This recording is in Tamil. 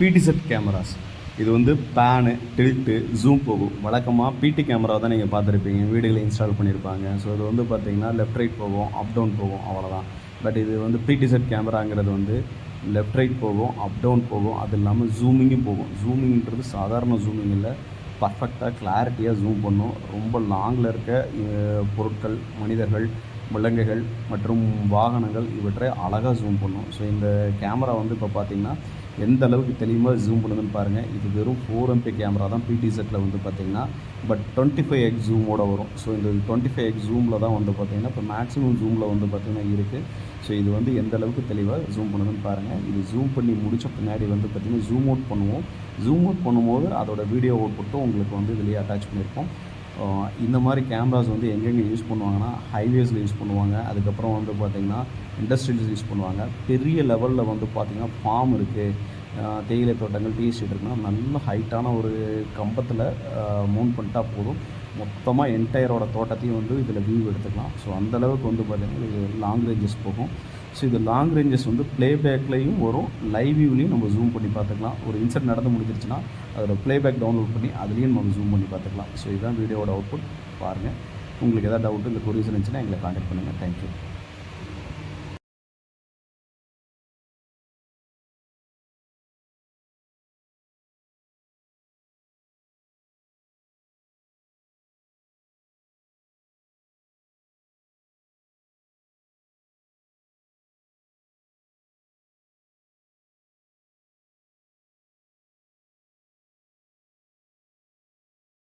பிடி செட் கேமராஸ். இது வந்து பேனு, டில்ட்டு, ஜூம் போகும். வழக்கமாக பிடி கேமரா தான் நீங்கள் பார்த்துருப்பீங்க, வீடுகளில் இன்ஸ்டால் பண்ணியிருப்பாங்க. ஸோ இது வந்து பார்த்திங்கன்னா லெஃப்ட் ரைட் போகும், அப் டவுன் போகும், அவ்வளோதான். பட் இது வந்து பிடி செட் கேமராங்கிறது வந்து லெஃப்ட் ரைட் போகும், அப் டவுன் போகும், அது இல்லாமல் ஜூமிங்கும் போகும். ஜூமிங்கிறது சாதாரண ஜூமிங் இல்லை, பர்ஃபெக்டாக கிளாரிட்டியாக ஜூம் பண்ணும். ரொம்ப லாங்கில் இருக்க பொருட்கள், மனிதர்கள், விலங்குகள் மற்றும் வாகனங்கள் இவற்றை அழகாக ஜூம் பண்ணும். ஸோ இந்த கேமரா வந்து இப்போ பார்த்திங்கன்னா எந்த அளவுக்கு தெளிவாக ஜூம் பண்ணுதுன்னு பாருங்கள். இது வெறும் 4MP கேமரா தான் பிடி செட்டில் வந்து பார்த்திங்கன்னா, பட் 25x ஜூமோடு வரும். ஸோ இந்த 25x ஜூமில் தான் வந்து பார்த்திங்கன்னா இப்போ மேக்ஸிமம் ஜூமில் வந்து பார்த்திங்கன்னா இருக்குது. ஸோ இது வந்து எந்த அளவுக்கு தெளிவாக ஜூம் பண்ணுதுன்னு பாருங்கள். இது ஜூம் பண்ணி முடித்த பின்னாடி வந்து பார்த்திங்கன்னா ஜூம் அவுட் பண்ணுவோம். ஜூம் அவுட் பண்ணும்போது அதோட வீடியோ அவுட்புட்டும் உங்களுக்கு வந்து இதிலேயே அட்டாச் பண்ணியிருப்போம். இந்த மாதிரி கேமராஸ் வந்து எங்கெங்கே யூஸ் பண்ணுவாங்கன்னா, ஹைவேஸில் யூஸ் பண்ணுவாங்க. அதுக்கப்புறம் வந்து பார்த்திங்கன்னா இண்டஸ்ட்ரியல்ஸ் யூஸ் பண்ணுவாங்க. பெரிய லெவலில் வந்து பார்த்திங்கன்னா ஃபார்ம் இருக்குது, தேயிலை தோட்டங்கள், டீ எஸ்டேட் இருக்குன்னா நல்ல ஹைட்டான ஒரு கம்பத்தில் மவுண்ட் பண்ணிட்டா போதும், மொத்தமாக என்டையரோட தோட்டத்தையும் வந்து இதில் வியூ எடுத்துக்கலாம். ஸோ அந்தளவுக்கு வந்து பார்த்திங்கன்னா இது லாங் ரேஞ்சஸ் போகும். ஸோ இது லாங் ரேஞ்சஸ் வந்து ப்ளேபேக்லேயும் வரும், லைவ் வியூலையும் நம்ம ஜூம் பண்ணி பார்த்துக்கலாம். ஒரு இன்செர்ட் நடந்து முடிஞ்சிருச்சுன்னா அதோட ப்ளேபேக் டவுன்லோட் பண்ணி அதுலேயும் நம்ம ஜூம் பண்ணி பார்த்துக்கலாம். ஸோ இதுதான் வீடியோவோட அவுட்புட். பாருங்கள். உங்களுக்கு எதாவது டவுட்டு இந்த கொரிஸ் இருந்துச்சுன்னா எங்களை கான்டாக்ட் பண்ணுங்கள். தேங்க்யூ.